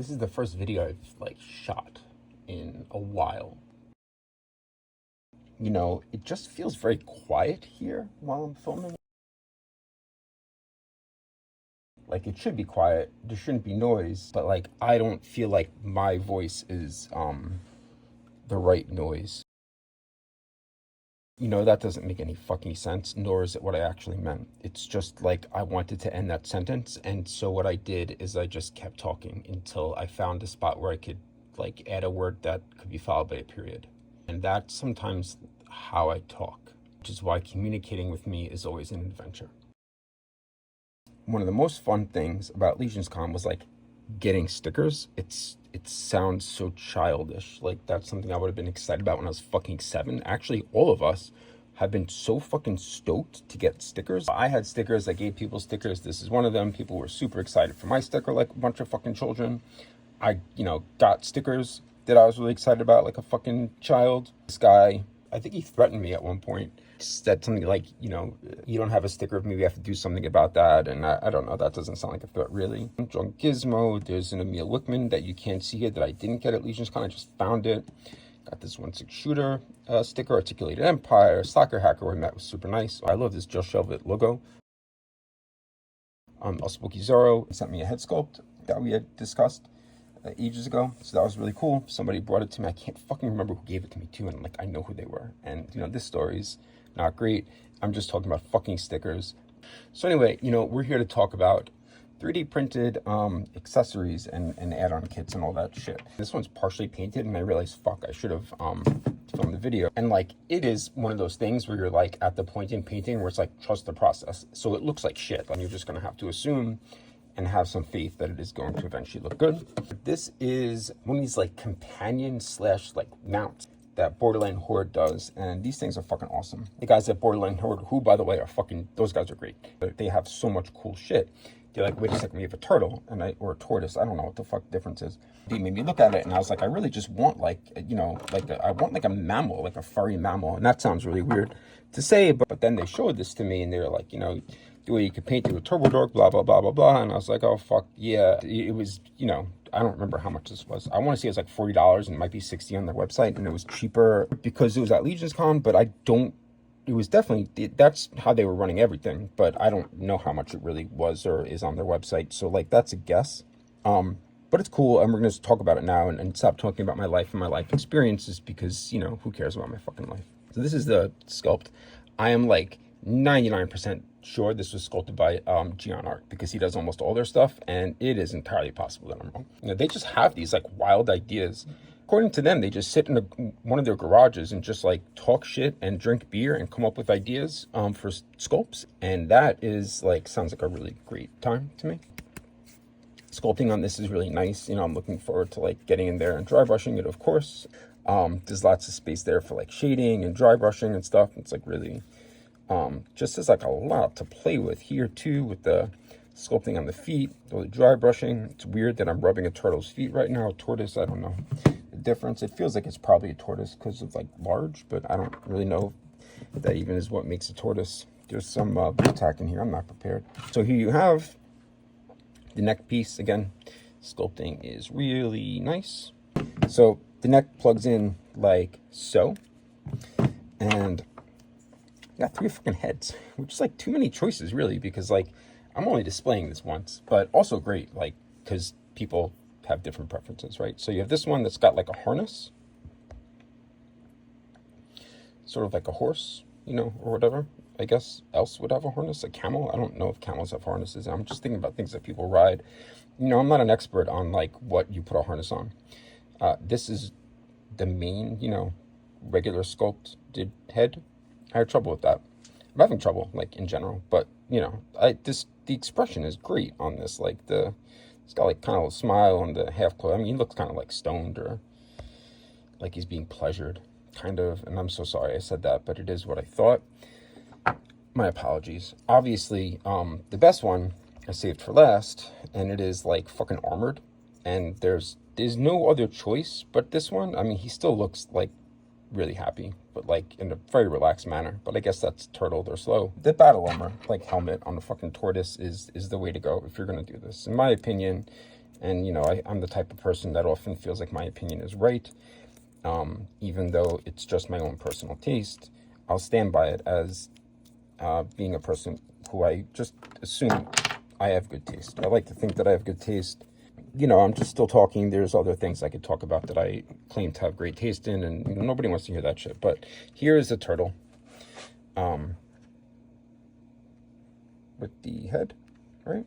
This is the first video I've like shot in a while. You know, it just feels very quiet here while I'm filming. Like it should be quiet, there shouldn't be noise, but like I don't feel like my voice is the right noise. You know, that doesn't make any fucking sense, nor is it what I actually meant. It's just like I wanted to end that sentence, and so what I did is I just kept talking until I found a spot where I could like add a word that could be followed by a period. And that's sometimes how I talk, which is why communicating with me is always an adventure. One of the most fun things about LegionsCon was like getting stickers. It sounds so childish. Like that's something I would have been excited about when I was fucking 7. Actually, all of us have been so fucking stoked to get stickers. I had stickers. I gave people stickers. This is one of them. People were super excited for my sticker, like a bunch of fucking children. I, got stickers that I was really excited about, like a fucking child. This guy, I think he threatened me at one point. Said something like, you don't have a sticker of me, we have to do something about that. And I don't know, that doesn't sound like a threat, really. John Gizmo, there's an Emil Wickman that you can't see here that I didn't get at LegionsCon, I just found it. Got this 1/6 shooter sticker, Articulated Empire, Soccer Hacker, where I met was super nice. I love this Just Shelvit logo. El Spooky Zorro sent me a head sculpt that we had discussed ages ago, so that was really cool. Somebody brought it to me. I can't fucking remember who gave it to me too, and like I know who they were. And this story's not great. I'm just talking about fucking stickers. So anyway, we're here to talk about 3D printed accessories and add-on kits and all that shit. This one's partially painted, and I realized, fuck, I should have filmed the video. And like, it is one of those things where you're like at the point in painting where it's like, trust the process. So it looks like shit, and you're just gonna have to assume and have some faith that it is going to eventually look good. This is one of these like companion / like mounts that Borderland Hoard does, and these things are fucking awesome. The guys at Borderland Hoard, who by the way are fucking, those guys are great. They have so much cool shit. They're like, wait a second, we have a turtle or a tortoise. I don't know what the fuck the difference is. They made me look at it, and I was like, I really just want I want like a mammal, like a furry mammal, and that sounds really weird to say, but then they showed this to me, and they were like, the way you could paint it with turbo dork, blah blah blah blah blah, and I was like, oh fuck yeah. It was, I don't remember how much this was. I want to say it was like $40, and it might be $60 on their website, and it was cheaper because it was at LegionsCon, but it was definitely, that's how they were running everything, but I don't know how much it really was or is on their website, so like that's a guess. But it's cool, and we're going to talk about it now and stop talking about my life and my life experiences because, who cares about my fucking life. So this is the sculpt. I am like 99% sure this was sculpted by Gian Art because he does almost all their stuff, and it is entirely possible that I'm wrong. They just have these like wild ideas. According to them, they just sit in one of their garages and just like talk shit and drink beer and come up with ideas for sculpts, and that is like, sounds like a really great time to me. Sculpting on this is really nice. I'm looking forward to like getting in there and dry brushing it, of course. There's lots of space there for like shading and dry brushing and stuff. It's like really just there's like a lot to play with here too, with the sculpting on the feet, the dry brushing. It's weird that I'm rubbing a turtle's feet right now. A tortoise, I don't know the difference. It feels like it's probably a tortoise because it's like large, but I don't really know if that even is what makes a tortoise. There's some blue tack in here. I'm not prepared. So here you have the neck piece. Again, sculpting is really nice. So the neck plugs in like so, and got 3 fucking heads, which is like too many choices really, because like I'm only displaying this once, but also great, like, because people have different preferences, right? So you have this one that's got like a harness, sort of like a horse, or whatever. I guess else would have a harness, a camel. I don't know if camels have harnesses. I'm just thinking about things that people ride. I'm not an expert on like what you put a harness on. This is the main, regular sculpted head. I had trouble with that. I'm having trouble, like, in general, but, the expression is great on this, like, it's got, like, kind of a smile on the half clothes. I mean, he looks kind of, like, stoned or like he's being pleasured, kind of, and I'm so sorry I said that, but it is what I thought. My apologies. Obviously, the best one I saved for last, and it is, like, fucking armored, and there's no other choice but this one. I mean, he still looks, like, really happy, but like in a very relaxed manner, but I guess that's turtle, they're slow. The battle armor, like helmet on the fucking tortoise, is the way to go if you're gonna do this, in my opinion. And, you know, I'm the type of person that often feels like my opinion is right. Even though it's just my own personal taste, I'll stand by it as being a person who I just assume I have good taste. I like to think that I have good taste. You know, I'm just still talking. There's other things I could talk about that I claim to have great taste in, and you know, nobody wants to hear that shit. But here is a turtle with the head, right?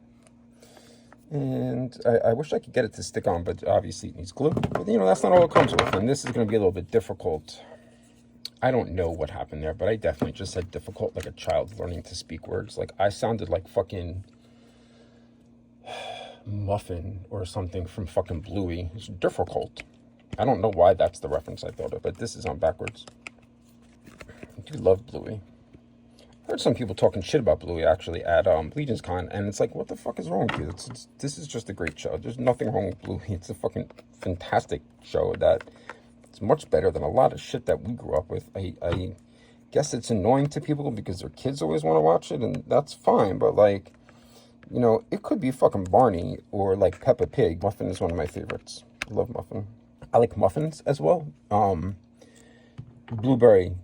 And I wish I could get it to stick on, but obviously it needs glue. But, you know, that's not all it comes with, and this is going to be a little bit difficult. I don't know what happened there, but I definitely just said difficult like a child learning to speak words. Like, I sounded like fucking Muffin or something from fucking Bluey. It's difficult. I don't know why that's the reference I thought of, but this is on backwards. I do love Bluey. I heard some people talking shit about Bluey actually at Legion's Con, and it's like, what the fuck is wrong with you? This is just a great show. There's nothing wrong with Bluey. It's a fucking fantastic show that it's much better than a lot of shit that we grew up with. I guess it's annoying to people because their kids always want to watch it, and that's fine, but like, you know, it could be fucking Barney or like Peppa Pig. Muffin is one of my favorites. I love Muffin. I like muffins as well. Blueberry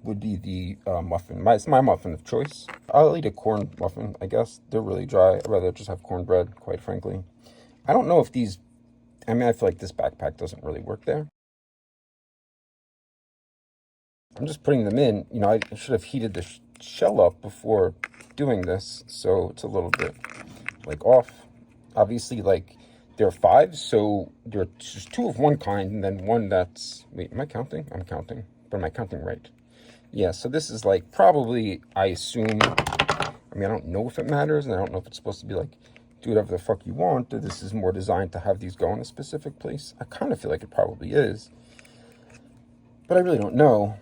would be the muffin. It's my muffin of choice. I'll eat a corn muffin, I guess. They're really dry. I'd rather just have cornbread, quite frankly. I don't know if these... I mean, I feel like this backpack doesn't really work there. I'm just putting them in. You know, I should have heated the shell up before doing this, so it's a little bit, like, off. Obviously, like, there are 5, so there are just 2 of one kind, and then 1 that's... Wait, am I counting? I'm counting. But am I counting right? Yeah, so this is like probably, I assume, I mean, I don't know if it matters, and I don't know if it's supposed to be like, do whatever the fuck you want, or this is more designed to have these go in a specific place. I kind of feel like it probably is, but I really don't know.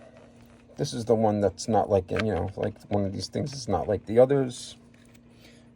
This is the one that's not like, you know, like one of these things is not like the others.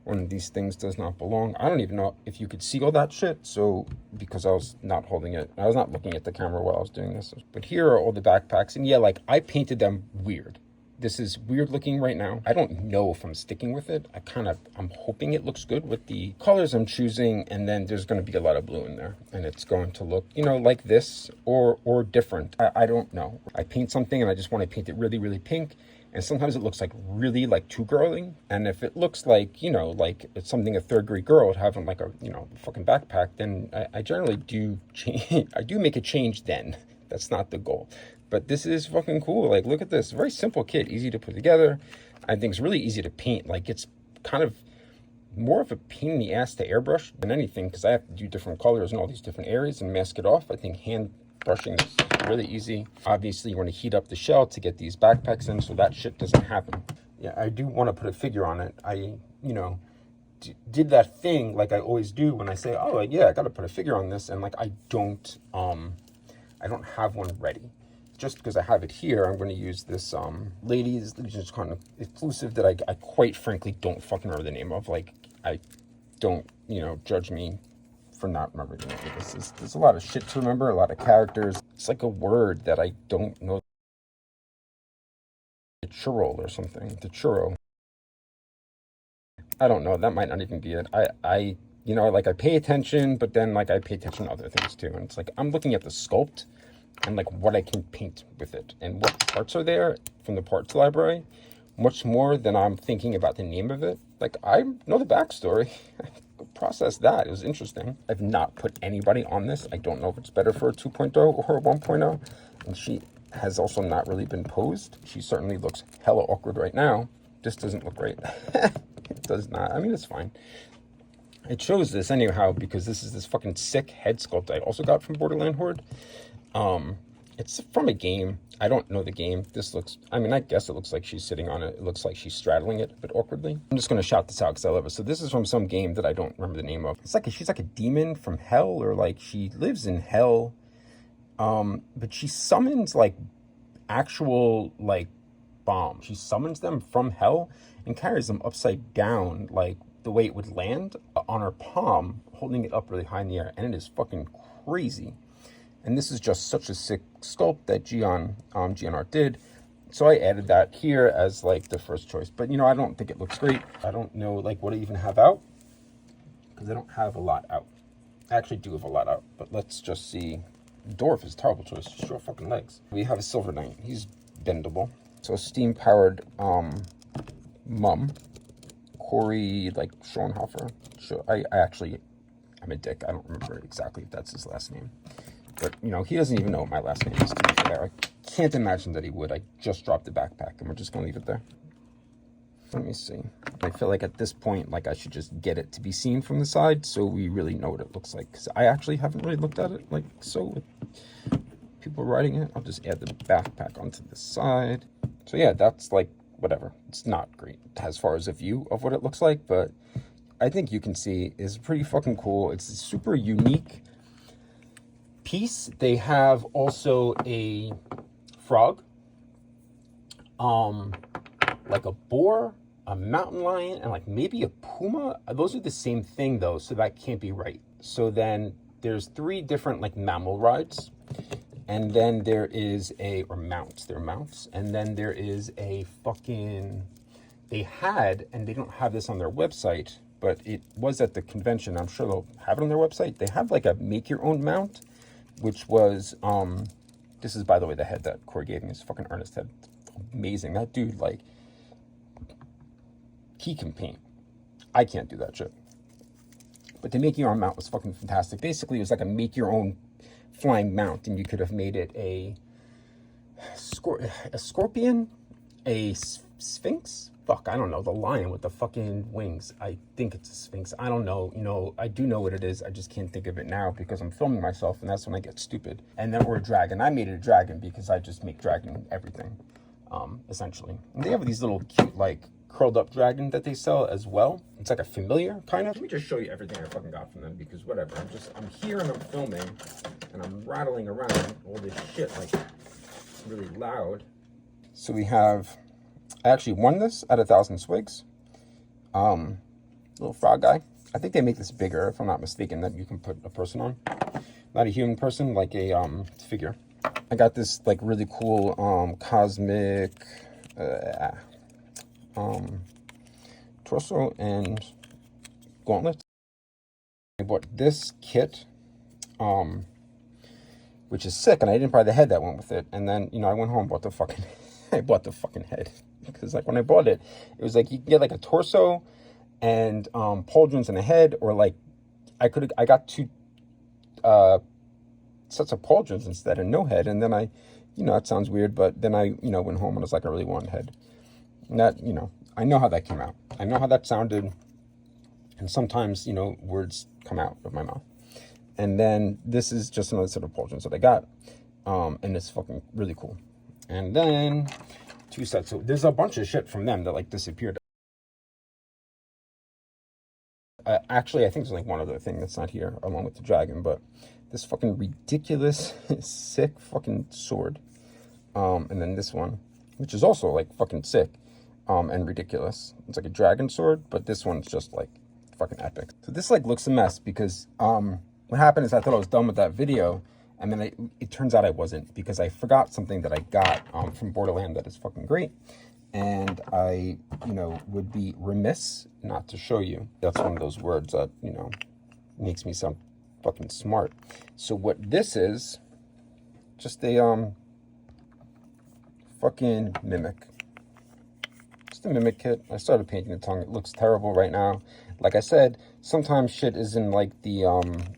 One of these things does not belong. I don't even know if you could see all that shit, so, because I was not holding it. I was not looking at the camera while I was doing this. But here are all the backpacks, and yeah, like, I painted them weird. This is weird looking right now. I don't know if I'm sticking with it. I'm hoping it looks good with the colors I'm choosing, and then there's going to be a lot of blue in there, and it's going to look, you know, like this, or different. I don't know. I paint something, and I just want to paint it really, really pink. And sometimes it looks like really like too girly. And if it looks like, you know, like it's something a 3rd grade girl would have in like a, you know, fucking backpack, then I generally do change. I do make a change then. That's not the goal. But this is fucking cool. Like, look at this. Very simple kit. Easy to put together. I think it's really easy to paint. Like, it's kind of more of a pain in the ass to airbrush than anything, because I have to do different colors in all these different areas and mask it off. I think hand brushing is really easy. Obviously, you want to heat up the shell to get these backpacks in, so that shit doesn't happen. Yeah, I do want to put a figure on it. I, you know, did that thing like I always do when I say, oh, yeah, I got to put a figure on this, and like I don't have one ready. Just because I have it here, I'm going to use this ladies just kind of exclusive that I quite frankly don't fucking remember the name of. Like, I don't, you know, judge me for not remembering the name of this. There's a lot of shit to remember, a lot of characters. It's like a word that I don't know. The churro or something. The churro. I don't know. That might not even be it. I you know, like I pay attention, but then like I pay attention to other things too. And it's like I'm looking at the sculpt and like what I can paint with it and what parts are there from the parts library, much more than I'm thinking about the name of it. Like, I know the backstory. Process that. It was interesting. I've not put anybody on this. I don't know if it's better for a 2.0 or a 1.0. And she has also not really been posed. She certainly looks hella awkward right now. This doesn't look great. It does not. I mean, it's fine. I chose this anyhow because this is this fucking sick head sculpt I also got from Borderland Hoard. It's from a game. I don't know the game. This looks, I mean, I guess it looks like she's sitting on it. It looks like she's straddling it a bit awkwardly. I'm just going to shout this out because I love it. So this is from some game that I don't remember the name of. It's like she's like a demon from hell, or like she lives in hell. But she summons like actual like bombs. She summons them from hell and carries them upside down, like the way it would land on her palm, holding it up really high in the air. And it is fucking crazy. And this is just such a sick sculpt that GNR did. So I added that here as like the first choice. But, you know, I don't think it looks great. I don't know like what I even have out because I don't have a lot out. I actually do have a lot out, but let's just see. Dwarf is a terrible choice. Short fucking legs. We have a Silver Knight. He's bendable. So steam-powered mum. Corey, like, Schoenhofer. Sure, I'm a dick. I don't remember exactly if that's his last name. But, you know, he doesn't even know what my last name is, to be fair. I can't imagine that he would. I just dropped the backpack, and we're just going to leave it there. Let me see. I feel like at this point, like, I should just get it to be seen from the side so we really know what it looks like. Because I actually haven't really looked at it, like, so with people riding it. I'll just add the backpack onto the side. So, yeah, that's, like, whatever. It's not great as far as a view of what it looks like, but I think you can see it's pretty fucking cool. It's a super unique piece. They have also a frog, like a boar, a mountain lion, and like maybe a puma. Those are the same thing though, so that can't be right. So then there's 3 different like mammal rides, and then there is or mounts. They're mounts, and then there is a fucking. They had, and they don't have this on their website, but it was at the convention. I'm sure they'll have it on their website. They have like a make your own mount, which was this is, by the way, the head that Corey gave me. His fucking Ernest head. Amazing. That dude, like, he can paint. I can't do that shit. But the make your own mount was fucking fantastic. Basically, it was like a make your own flying mount, and you could have made it a scorpion, a sphinx. Fuck, I don't know. The lion with the fucking wings. I think it's a sphinx. I don't know. You know, I do know what it is. I just can't think of it now because I'm filming myself, and that's when I get stupid. And then we're a dragon. I made it a dragon because I just make dragon everything, essentially. And they have these little cute, like, curled up dragon that they sell as well. It's like a familiar, kind of. Let me just show you everything I fucking got from them because whatever. I'm here and I'm filming, and I'm rattling around all this shit, like, really loud. So we have... I actually won this at 1,000 swigs. Little frog guy. I think they make this bigger, if I'm not mistaken, that you can put a person on. Not a human person, like a figure. I got this like really cool cosmic torso and gauntlet. I bought this kit, which is sick, and I didn't buy the head that went with it. And then, you know, I went home and bought the fucking I bought the fucking head. Because like when I bought it, it was like you can get like a torso and pauldrons and a head, or like I got 2 sets of pauldrons instead and no head. And then I, you know, it sounds weird, but then I, you know, went home and was like, I really want head. And that, you know, I know how that came out. I know how that sounded. And sometimes, you know, words come out of my mouth. And then this is just another set of pauldrons that I got. And it's fucking really cool. And then 2 sets. So there's a bunch of shit from them that like disappeared. Actually, I think there's like one other thing that's not here along with the dragon, but this fucking ridiculous, sick fucking sword. And then this one, which is also like fucking sick and ridiculous. It's like a dragon sword, but this one's just like fucking epic. So this like looks a mess because what happened is I thought I was done with that video. And then it turns out I wasn't, because I forgot something that I got from Borderland that is fucking great. And I, you know, would be remiss not to show you. That's one of those words that, you know, makes me sound fucking smart. So what this is, just a fucking mimic. Just a mimic kit. I started painting the tongue. It looks terrible right now. Like I said, sometimes shit is in like the,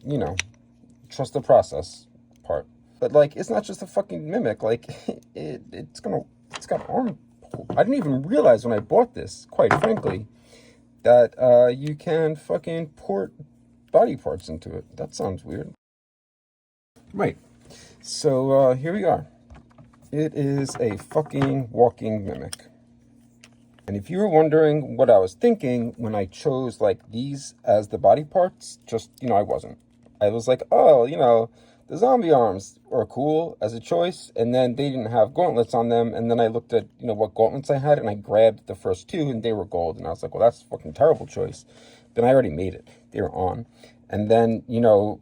you know, trust the process part. But like, it's not just a fucking mimic. Like, it's got arm. I didn't even realize when I bought this, quite frankly, that you can fucking port body parts into it. That sounds weird. Right. So here we are. It is a fucking walking mimic. And if you were wondering what I was thinking when I chose like these as the body parts, just, you know, I wasn't. I was like, oh, you know, the zombie arms are cool as a choice, and then they didn't have gauntlets on them, and then I looked at, you know, what gauntlets I had, and I grabbed the first 2, and they were gold, and I was like, well, that's a fucking terrible choice. Then I already made it. They were on. And then, you know,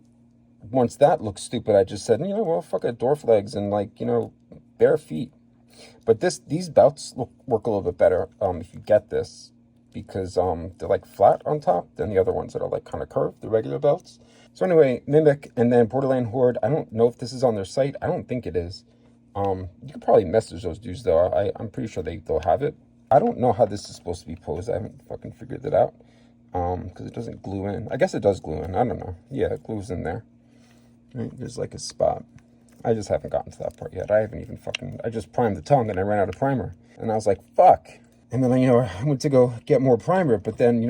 once that looked stupid, I just said, you know, well, fuck it, dwarf legs and, like, you know, bare feet. But these belts work a little bit better if you get this, because they're, like, flat on top than the other ones that are, like, kind of curved, the regular belts. So anyway, Mimic and then Borderland Hoard. I don't know if this is on their site. I don't think it is. You could probably message those dudes though. I'm pretty sure they'll have it. I don't know how this is supposed to be posed. I haven't fucking figured it out. Because it doesn't glue in. I guess it does glue in. I don't know. Yeah, it glues in there. Right? There's like a spot. I just haven't gotten to that part yet. I just primed the tongue and I ran out of primer. And I was like, fuck. And then, I went to go get more primer, but then,